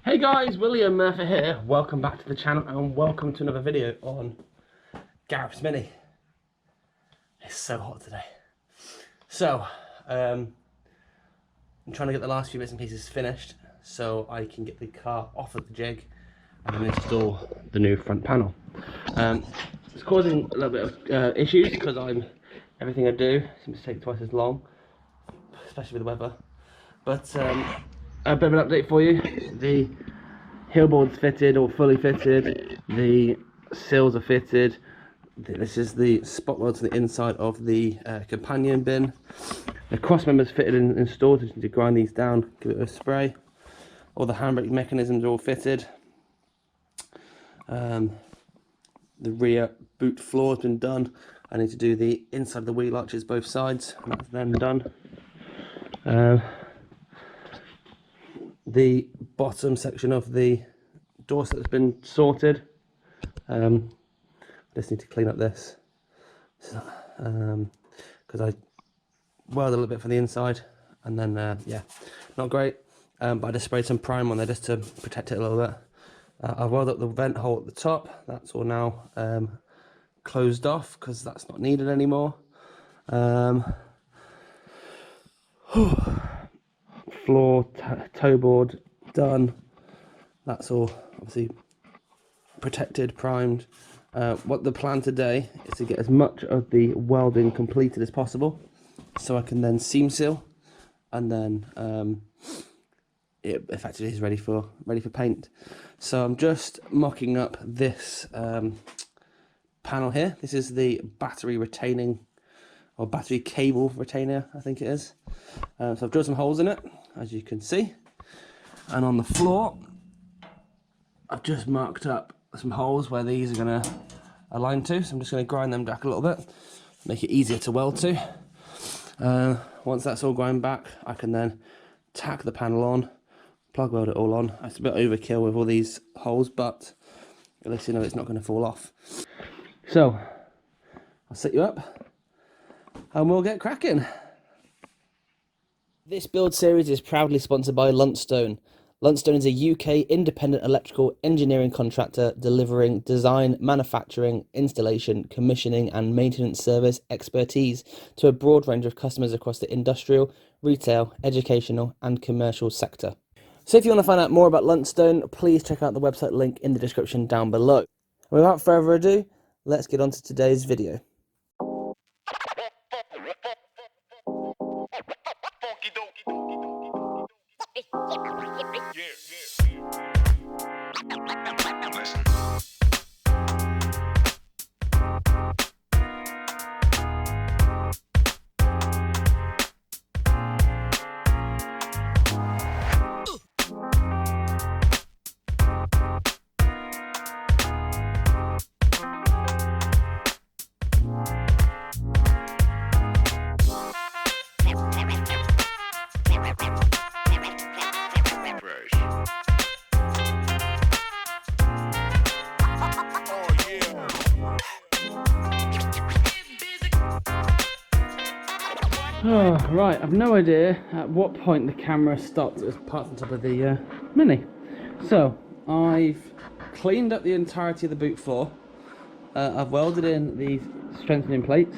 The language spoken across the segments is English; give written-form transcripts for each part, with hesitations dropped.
Hey guys, William Murfitt here. Welcome back to the channel and welcome to another video on Gareth's Mini. It's so hot today. So, I'm trying to get the last few bits and pieces finished so I can get the car off of the jig and then install the new front panel. It's causing a little bit of issues because everything I do seems to take twice as long, especially with the weather. But a bit of an update for you. The hillboard's fitted or fully fitted, the sills are fitted. This is the spot weld to the inside of the companion bin. The cross members fitted and installed. You need to grind these down, give it a spray. All the handbrake mechanisms are all fitted. The rear boot floor has been done. I need to do the inside of the wheel arches both sides, and that's then done. The bottom section of the door set has been sorted. I just need to clean up this because I welded a little bit from the inside, and then yeah, not great. But I just sprayed some primer on there just to protect it a little bit. I've welded up the vent hole at the top. That's all now closed off because that's not needed anymore. Floor, toe board done. That's all obviously protected, primed. What the plan today is to get as much of the welding completed as possible so I can then seam seal, and then it effectively is ready for paint. So I'm just mocking up this panel here. This is the battery retaining or battery cable retainer, I think it is. So I've drilled some holes in it, as you can see, and on the floor I've just marked up some holes where these are going to align to, so I'm just going to grind them back a little bit, make it easier to weld to. Once that's all ground back, I can then tack the panel on, plug weld it all on. It's a bit overkill with all these holes, but at least you know it's not going to fall off. So I'll set you up and we'll get cracking. This build series is proudly sponsored by Luntstone. Luntstone is a UK independent electrical engineering contractor delivering design, manufacturing, installation, commissioning and maintenance service expertise to a broad range of customers across the industrial, retail, educational and commercial sector. So if you want to find out more about Luntstone, please check out the website link in the description down below. Without further ado, let's get on to today's video. Oh, right, I've no idea at what point the camera stopped. It was parked on top of the Mini. So, I've cleaned up the entirety of the boot floor. I've welded in these strengthening plates.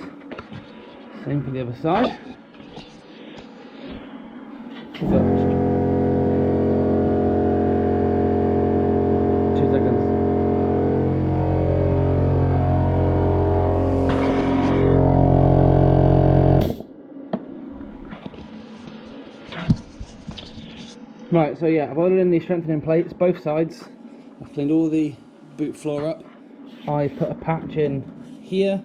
Same for the other side. So, 2 seconds. Right, so yeah, I've welded in these strengthening plates, both sides. I've cleaned all the boot floor up. I put a patch in here,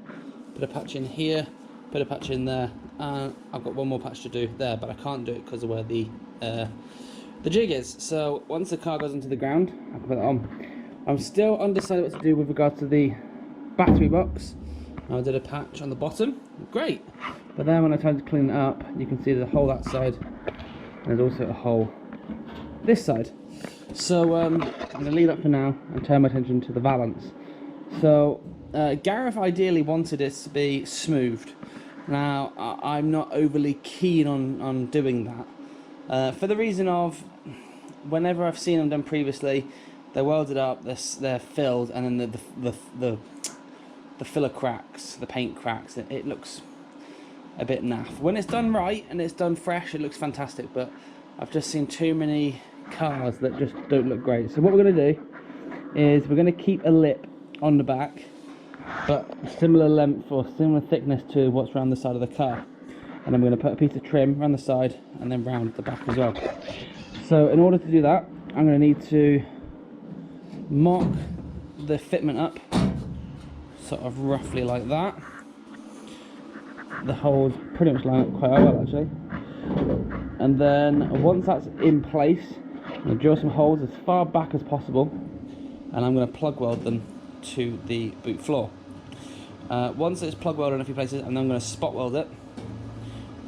put a patch in here, put a patch in there, and I've got one more patch to do there, but I can't do it because of where the jig is. So once the car goes into the ground, I can put it on. I'm still undecided what to do with regards to the battery box. I did a patch on the bottom, great. But then when I tried to clean it up, you can see there's a hole that side, and there's also a hole this side. So I'm going to leave that for now and turn my attention to the valance. So Gareth ideally wanted it to be smoothed. Now I'm not overly keen on doing that for the reason of whenever I've seen them done previously, they're welded up, they're filled, and then the filler cracks, the paint cracks. It looks a bit naff. When it's done right and it's done fresh, it looks fantastic, but I've just seen too many cars that just don't look great. So what we're going to do is we're going to keep a lip on the back, but similar length or similar thickness to what's around the side of the car, and I'm going to put a piece of trim around the side and then round the back as well. So in order to do that, I'm going to need to mark the fitment up sort of roughly like that. The holes pretty much line up quite well actually, and then once that's in place, I'm going to drill some holes as far back as possible, and I'm going to plug weld them to the boot floor. Once it's plug welded in a few places, and then I'm going to spot weld it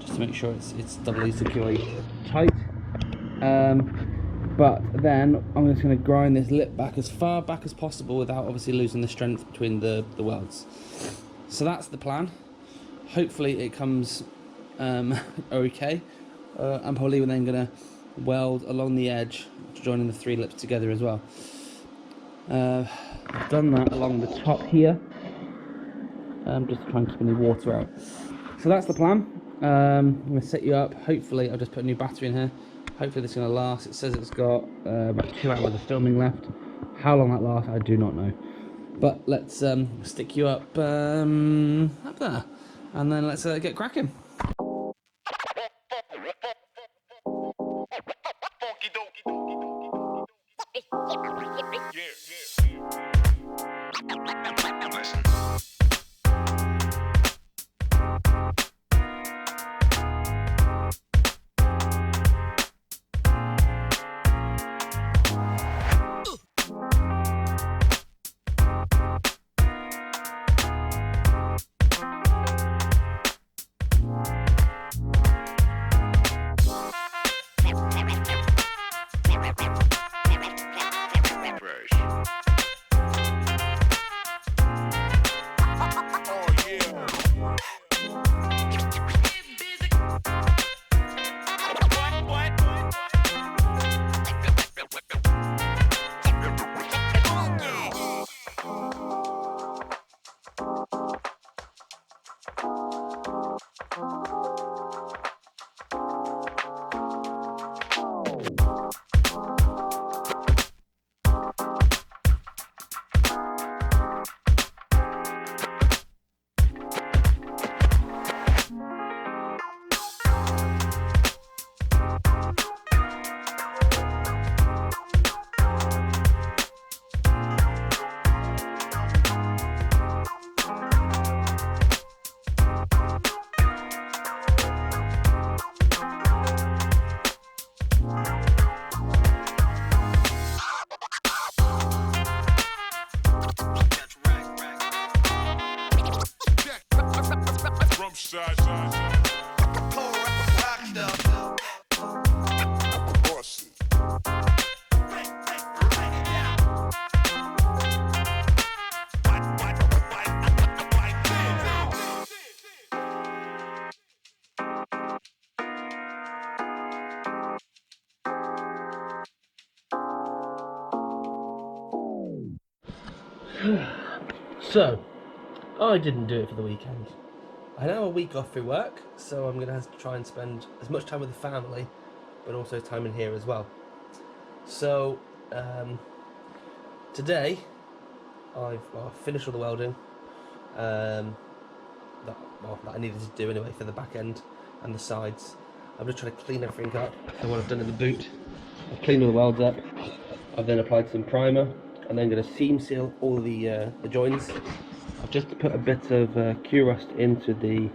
just to make sure it's doubly securely tight. But then I'm just going to grind this lip back as far back as possible without obviously losing the strength between the welds. So that's the plan. Hopefully it comes okay. I'm probably then going to weld along the edge, joining the 3 lips together as well. I've done that along the top here, just to try and keep any water out. So that's the plan. I'm going to set you up. Hopefully I'll just put a new battery in here. Hopefully this is going to last. It says it's got about 2 hours of filming left. How long that lasts, I do not know. But let's stick you up there, and then let's get cracking. So, I didn't do it for the weekend. I had a week off through work, so I'm going to have to try and spend as much time with the family, but also time in here as well. So, today, I've finished all the welding that I needed to do anyway for the back end and the sides. I'm just trying to clean everything up. So what I've done in the boot, I've cleaned all the welds up. I've then applied some primer. I'm then going to seam seal all the joins. I've just put a bit of Q-rust into the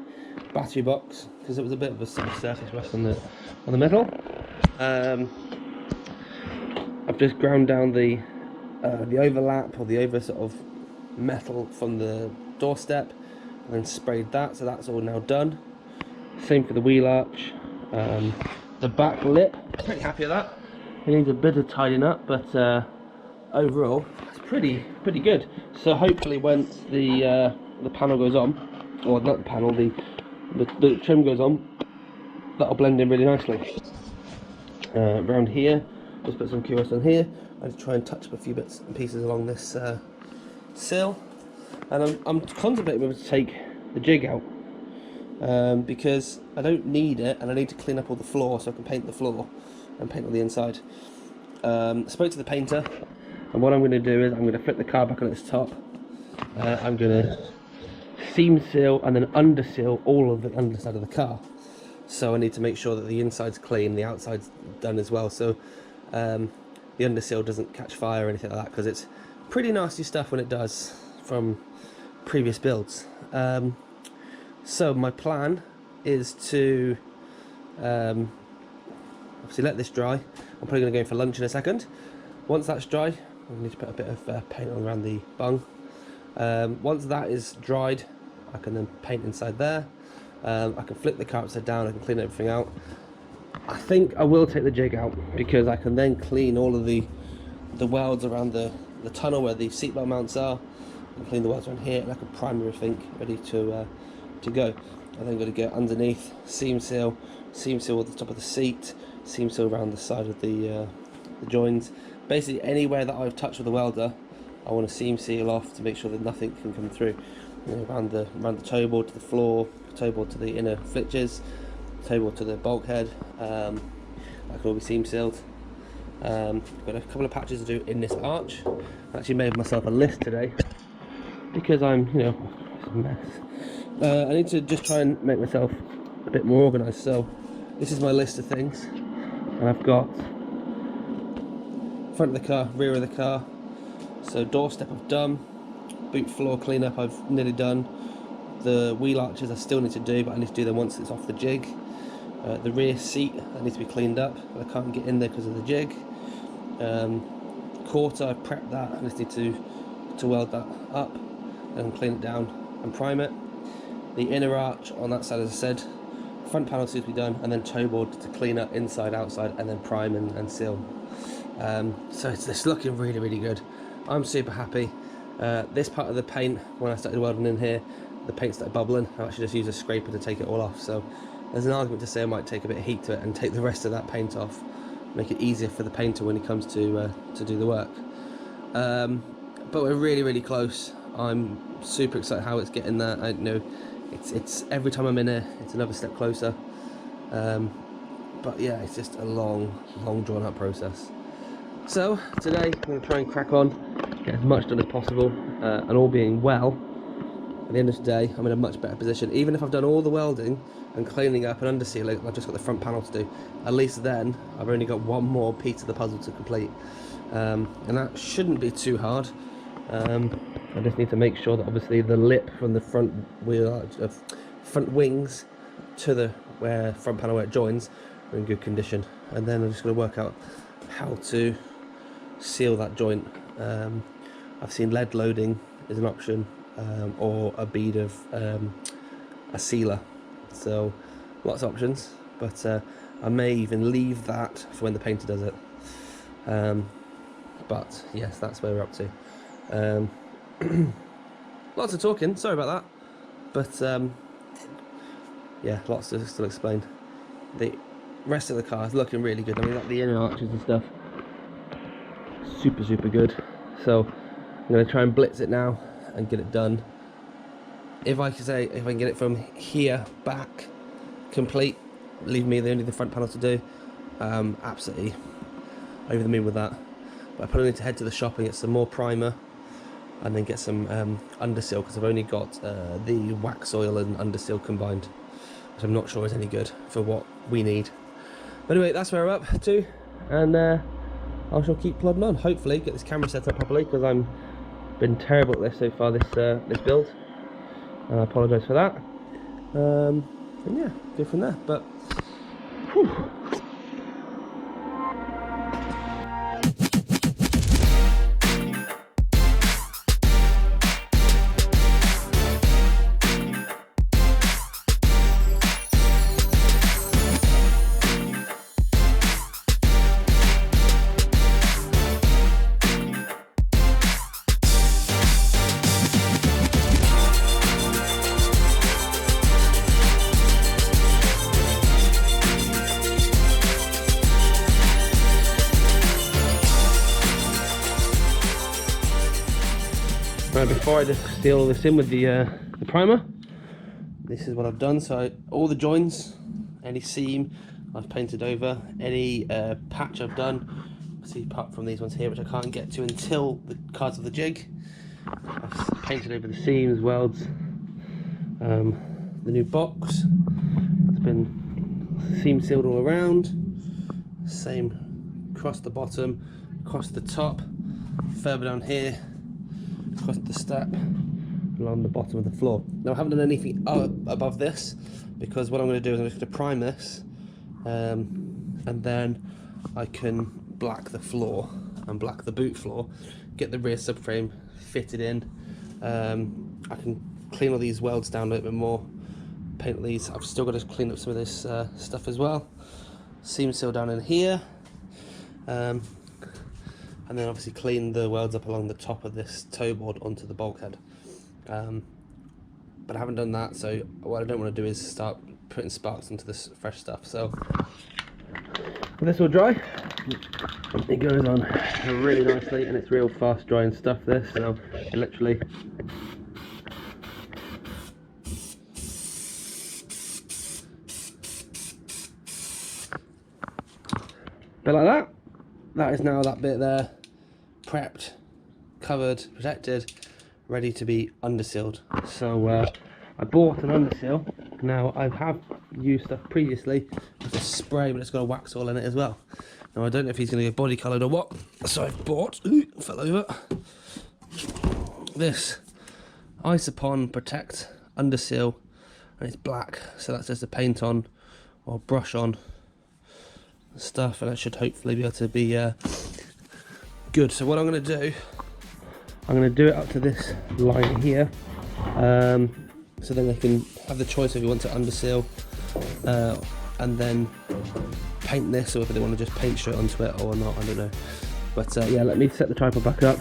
battery box because it was a bit of a sort of surface rust on the metal. I've just ground down the overlap or the over sort of metal from the doorstep and then sprayed that, so that's all now done. Same for the wheel arch. The back lip, pretty happy with that. It needs a bit of tidying up, but overall it's pretty good. So hopefully once the panel goes on, or not the panel, the trim goes on, that'll blend in really nicely. Around here Just put some QS on here. I just try and touch up a few bits and pieces along this sill, and I'm contemplating whether to take the jig out because I don't need it, and I need to clean up all the floor so I can paint the floor and paint on the inside. I spoke to the painter, and what I'm going to do is I'm going to flip the car back on its top. I'm going to seam seal and then under seal all of the underside of the car. So I need to make sure that the inside's clean, the outside's done as well, so the under seal doesn't catch fire or anything like that, because it's pretty nasty stuff when it does from previous builds. So my plan is to obviously let this dry. I'm probably going to go in for lunch in a second. Once that's dry, I need to put a bit of paint on around the bung. Once that is dried, I can then paint inside there. I can flip the car upside down, I can clean everything out. I think I will take the jig out because I can then clean all of the welds around the tunnel where the seatbelt mounts are, and clean the welds around here, and I can prime everything ready to go. I'm then going to go underneath, seam seal at the top of the seat, seam seal around the side of the joins. Basically anywhere that I've touched with the welder, I want to seam seal off to make sure that nothing can come through. You know, around the toe board to the floor, toe board to the inner flitches, toe board to the bulkhead. That can all be seam sealed. I've got a couple of patches to do in this arch. I actually made myself a list today because I'm, you know, it's a mess. I need to just try and make myself a bit more organised. So this is my list of things, and I've got front of the car, rear of the car. So doorstep I've done, boot floor cleanup I've nearly done. The wheel arches I still need to do, but I need to do them once it's off the jig. The rear seat that needs to be cleaned up, but I can't get in there because of the jig. Quarter, I've prepped that. I just need to weld that up and clean it down and prime it. The inner arch on that side, as I said, front panel needs to be done, and then toe board to clean up inside, outside, and then prime and seal. So it's looking really, really good. I'm super happy. This part of the paint, when I started welding in here, the paint started bubbling. I actually just used a scraper to take it all off. So there's an argument to say I might take a bit of heat to it and take the rest of that paint off, make it easier for the painter when he comes to do the work. But we're really, really close. I'm super excited how it's getting there. I know it's every time I'm in here, it's another step closer. But yeah, it's just a long, drawn out process. So today I'm going to try and crack on, get as much done as possible, and all being well, at the end of the day I'm in a much better position. Even if I've done all the welding and cleaning up and under sealing, I've just got the front panel to do. At least then I've only got one more piece of the puzzle to complete, and that shouldn't be too hard. I just need to make sure that obviously the lip from the front wheel, front wings to the front panel where it joins are in good condition, and then I'm just going to work out how to seal that joint. I've seen lead loading is an option, or a bead of a sealer, so lots of options, but I may even leave that for when the painter does it. But yes, that's where we're up to. Lots of talking, sorry about that, but yeah, lots to still explain. The rest of the car is looking really good. I mean, like the inner arches and stuff, super good. So I'm going to try and blitz it now and get it done. If I can get it from here back complete, leave me only the front panel to do, absolutely over the moon with that. But I probably need to head to the shop and get some more primer, and then get some underseal, because I've only got the wax oil and underseal combined, which I'm not sure is any good for what we need. But anyway, that's where we're up to, and I shall keep plodding on. Hopefully get this camera set up properly, because I'm been terrible at this so far, this build, and I apologise for that. And yeah, go from there. But whew. Right, before I just seal this in with the primer, this is what I've done. So all the joins, any seam I've painted over, any patch I've done, see, apart from these ones here which I can't get to until the cards of the jig. I've painted over the seams, welds, the new box, it's been seam sealed all around, same across the bottom, across the top, further down here, across the step, along the bottom of the floor. Now I haven't done anything above this because what I'm going to do is I'm just going to prime this, and then I can black the floor and black the boot floor, get the rear subframe fitted in. I can clean all these welds down a little bit more, paint these. I've still got to clean up some of this stuff as well. Seam seal down in here, and then obviously clean the welds up along the top of this toe board onto the bulkhead. But I haven't done that, so what I don't want to do is start putting sparks into this fresh stuff. So this will dry, it goes on really nicely, and it's real fast drying stuff this, so it literally bit like that. That is now that bit there, prepped, covered, protected, ready to be undersealed. So I bought an underseal. Now I have used stuff previously with a spray, but it's got a wax all in it as well. Now I don't know if he's going to go body coloured or what, so I've bought, fell over, this Isopon Protect Underseal, and it's black, so that's just a paint on or brush on stuff, and it should hopefully be able to be good. So what I'm going to do, I'm going to do it up to this line here, so then they can have the choice if you want to underseal and then paint this, or if they want to just paint straight onto it or not, I don't know. But yeah, let me set the tripod back up.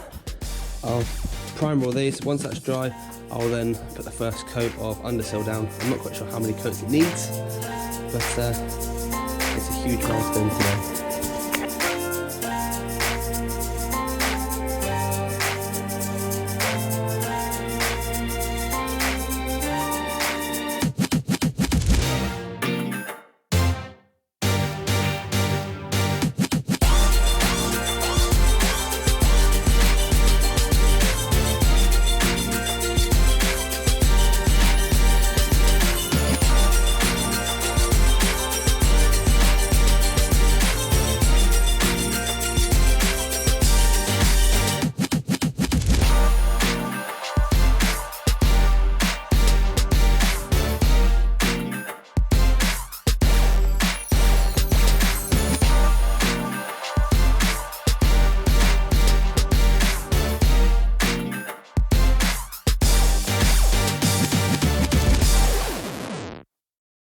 I'll primer all these. Once that's dry, I'll then put the first coat of underseal down. I'm not quite sure how many coats it needs, but it's a huge milestone today.